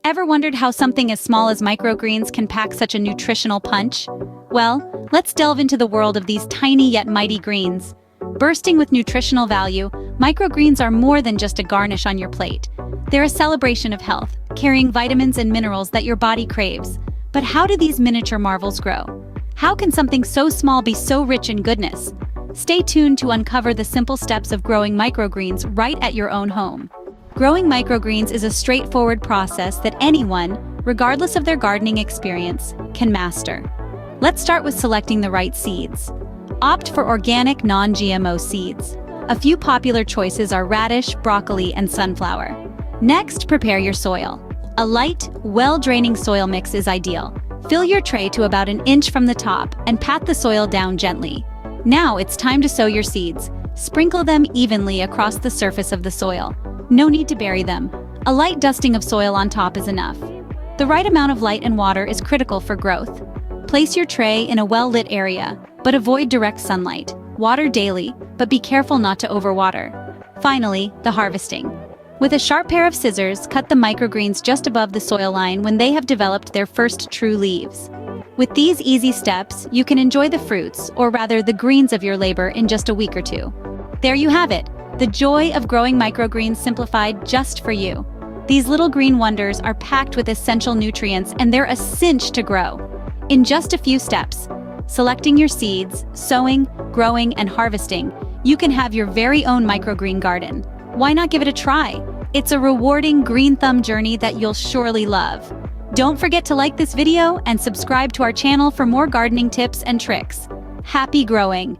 Ever wondered how something as small as microgreens can pack such a nutritional punch? Well, let's delve into the world of these tiny yet mighty greens. Bursting with nutritional value, microgreens are more than just a garnish on your plate. They're a celebration of health, carrying vitamins and minerals that your body craves. But how do these miniature marvels grow? How can something so small be so rich in goodness? Stay tuned to uncover the simple steps of growing microgreens right at your own home. Growing microgreens is a straightforward process that anyone, regardless of their gardening experience, can master. Let's start with selecting the right seeds. Opt for organic, non-GMO seeds. A few popular choices are radish, broccoli, and sunflower. Next, prepare your soil. A light, well-draining soil mix is ideal. Fill your tray to about an inch from the top and pat the soil down gently. Now it's time to sow your seeds. Sprinkle them evenly across the surface of the soil. No need to bury them. A light dusting of soil on top is enough. The right amount of light and water is critical for growth. Place your tray in a well-lit area, but avoid direct sunlight. Water daily, but be careful not to overwater. Finally, the harvesting. With a sharp pair of scissors, cut the microgreens just above the soil line when they have developed their first true leaves. With these easy steps, you can enjoy the fruits, or rather the greens of your labor, in just a week or two. There you have it, the joy of growing microgreens simplified just for you. These little green wonders are packed with essential nutrients and they're a cinch to grow. In just a few steps, selecting your seeds, sowing, growing, and harvesting, you can have your very own microgreen garden. Why not give it a try? It's a rewarding green thumb journey that you'll surely love. Don't forget to like this video and subscribe to our channel for more gardening tips and tricks. Happy growing!